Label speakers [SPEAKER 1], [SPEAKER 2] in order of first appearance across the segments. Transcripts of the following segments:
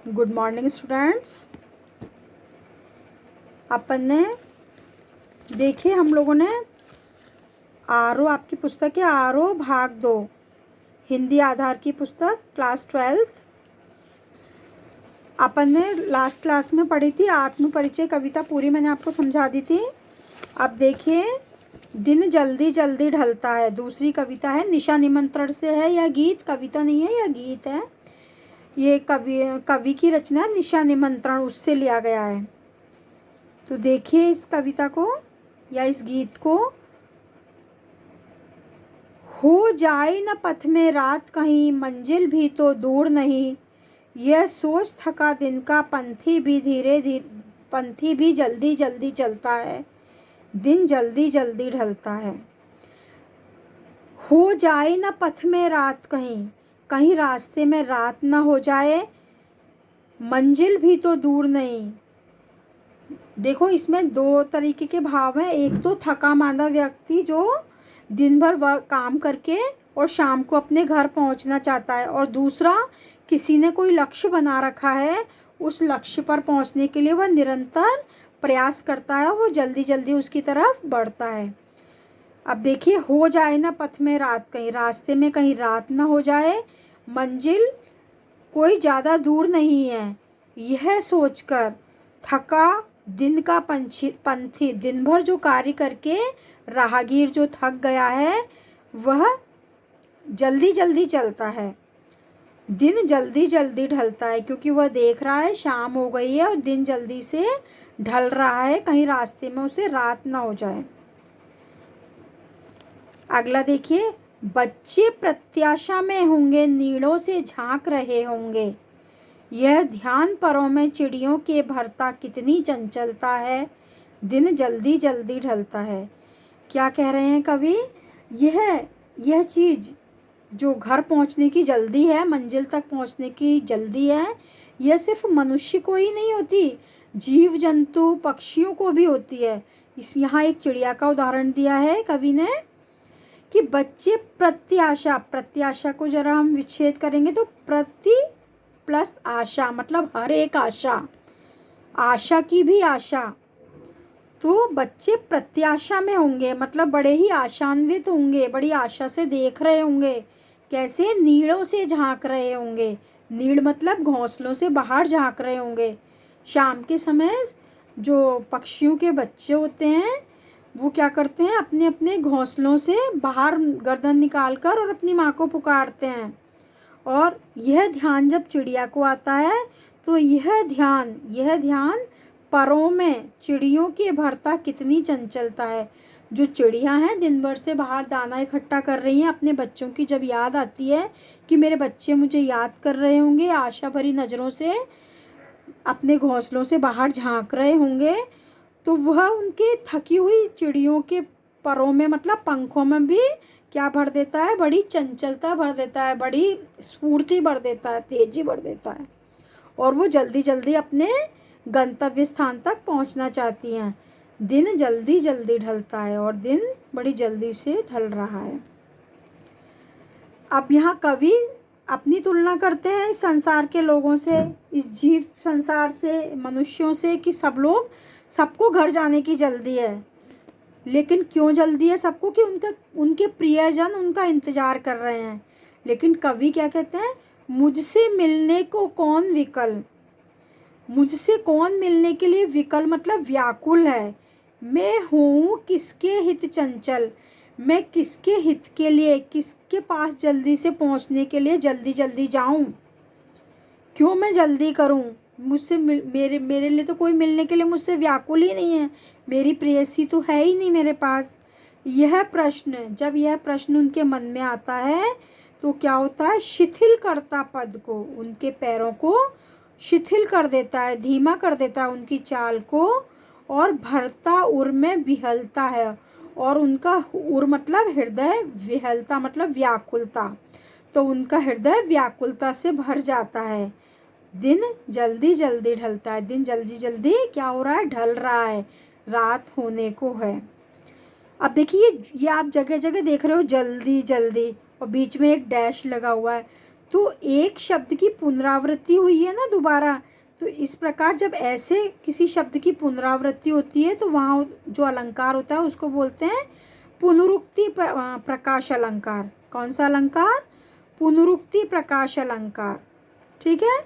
[SPEAKER 1] Good morning students. अपन ने देखिए हम लोगों ने आपकी पुस्तक है भाग 2 हिंदी आधार की पुस्तक क्लास 12th अपन ने लास्ट क्लास में पढ़ी थी। आत्म परिचय कविता पूरी मैंने आपको समझा दी थी। अब देखिए दिन जल्दी जल्दी ढलता है, दूसरी कविता है। निशा निमंत्रण से है यह गीत, कविता नहीं है यह गीत है। ये कवि की रचना है, निशा निमंत्रण उससे लिया गया है। तो देखिए इस कविता को या इस गीत को। हो जाए न पथ में रात कहीं, मंजिल भी तो दूर नहीं, यह सोच थका दिन का पंथी भी जल्दी जल्दी चलता है, दिन जल्दी जल्दी ढलता है। हो जाए न पथ में रात कहीं, कहीं रास्ते में रात न हो जाए, मंजिल भी तो दूर नहीं। देखो इसमें दो तरीके के भाव हैं। एक तो थका मांदा व्यक्ति जो दिन भर काम करके और शाम को अपने घर पहुंचना चाहता है, और दूसरा किसी ने कोई लक्ष्य बना रखा है, उस लक्ष्य पर पहुंचने के लिए वह निरंतर प्रयास करता है, वो जल्दी जल्दी उसकी तरफ बढ़ता है। अब देखिए, हो जाए ना पथ में रात कहीं, रास्ते में कहीं रात ना हो जाए, मंजिल कोई ज़्यादा दूर नहीं है, यह सोचकर थका दिन का पंथी, दिन भर जो कार्य करके राहगीर जो थक गया है, वह जल्दी जल्दी चलता है। दिन जल्दी जल्दी ढलता है क्योंकि वह देख रहा है शाम हो गई है और दिन जल्दी से ढल रहा है, कहीं रास्ते में उसे रात ना हो जाए। अगला देखिए, बच्चे प्रत्याशा में होंगे, नीड़ों से झांक रहे होंगे, यह ध्यान परों में चिड़ियों के भरता कितनी चंचलता है, दिन जल्दी जल्दी ढलता है। क्या कह रहे हैं कवि? यह चीज़ जो घर पहुंचने की जल्दी है, मंजिल तक पहुंचने की जल्दी है, यह सिर्फ मनुष्य को ही नहीं होती, जीव जंतु पक्षियों को भी होती है। यहाँ एक चिड़िया का उदाहरण दिया है कवि ने कि बच्चे प्रत्याशा को जरा हम विच्छेद करेंगे तो प्रति प्लस आशा, मतलब हर एक आशा की भी आशा। तो बच्चे प्रत्याशा में होंगे मतलब बड़े ही आशान्वित होंगे, बड़ी आशा से देख रहे होंगे। कैसे? नीड़ों से झांक रहे होंगे। नीड़ मतलब घोंसलों से बाहर झांक रहे होंगे। शाम के समय जो पक्षियों के बच्चे होते हैं वो क्या करते हैं, अपने अपने घोंसलों से बाहर गर्दन निकाल कर और अपनी माँ को पुकारते हैं। और यह ध्यान जब चिड़िया को आता है तो यह ध्यान परों में चिड़ियों के भरता कितनी चंचलता है। जो चिड़िया हैं दिन भर से बाहर दाना इकट्ठा कर रही हैं, अपने बच्चों की जब याद आती है कि मेरे बच्चे मुझे याद कर रहे होंगे, आशा भरी नज़रों से अपने घोंसलों से बाहर झांक रहे होंगे, तो वह उनके थकी हुई चिड़ियों के परों में मतलब पंखों में भी क्या भर देता है? बड़ी चंचलता भर देता है, बड़ी स्फूर्ति भर देता है, तेजी भर देता है, और वो जल्दी जल्दी अपने गंतव्य स्थान तक पहुंचना चाहती हैं। दिन जल्दी जल्दी ढलता है और दिन बड़ी जल्दी से ढल रहा है। अब यहाँ कवि अपनी तुलना करते हैं इस संसार के लोगों से, इस जीव संसार से, मनुष्यों से, कि सबको घर जाने की जल्दी है। लेकिन क्यों जल्दी है सबको? कि उनके प्रियजन उनका इंतजार कर रहे हैं। लेकिन कवि क्या कहते हैं? मुझसे मिलने को कौन विकल, मुझसे कौन मिलने के लिए विकल मतलब व्याकुल है। मैं हूँ किसके हित चंचल, मैं किसके हित के लिए, किसके पास जल्दी से पहुँचने के लिए जल्दी जल्दी जाऊँ, क्यों मैं जल्दी करूँ? मेरे लिए तो कोई मिलने के लिए मुझसे व्याकुल ही नहीं है, मेरी प्रेयसी तो है ही नहीं मेरे पास। जब यह प्रश्न उनके मन में आता है तो क्या होता है? शिथिल करता पद को, उनके पैरों को शिथिल कर देता है, धीमा कर देता है उनकी चाल को, और भरता उर में विहलता है। और उनका उर मतलब हृदय, विहलता मतलब व्याकुलता, तो उनका हृदय व्याकुलता से भर जाता है। दिन जल्दी जल्दी ढलता है, दिन जल्दी जल्दी क्या हो रहा है? ढल रहा है, रात होने को है। अब देखिए ये आप जगह जगह देख रहे हो जल्दी जल्दी, और बीच में एक डैश लगा हुआ है। तो एक शब्द की पुनरावृत्ति हुई है ना दोबारा, तो इस प्रकार जब ऐसे किसी शब्द की पुनरावृत्ति होती है तो वहाँ जो अलंकार होता है उसको बोलते हैं पुनरुक्ति प्रकाश अलंकार। कौन सा अलंकार? पुनरुक्ति प्रकाश अलंकार। ठीक है।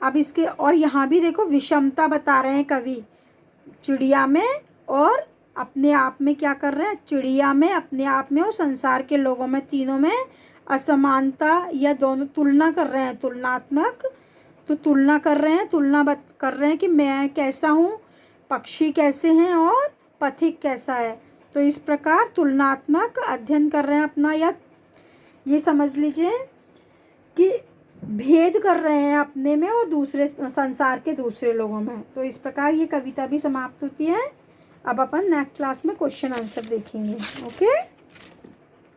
[SPEAKER 1] अब इसके और यहाँ भी देखो विषमता बता रहे हैं कवि, चिड़िया में और अपने आप में क्या कर रहे हैं, चिड़िया में, अपने आप में और संसार के लोगों में, तीनों में असमानता या दोनों तुलना कर रहे हैं, तुलनात्मक। तो तुलना कर रहे हैं, कर रहे हैं कि मैं कैसा हूँ, पक्षी कैसे हैं और पथिक कैसा है। तो इस प्रकार तुलनात्मक अध्ययन कर रहे हैं अपना, या ये समझ लीजिए कि भेद कर रहे हैं अपने में और दूसरे संसार के दूसरे लोगों में। तो इस प्रकार ये कविता भी समाप्त होती है। अब अपन नेक्स्ट क्लास में क्वेश्चन आंसर देखेंगे। ओके।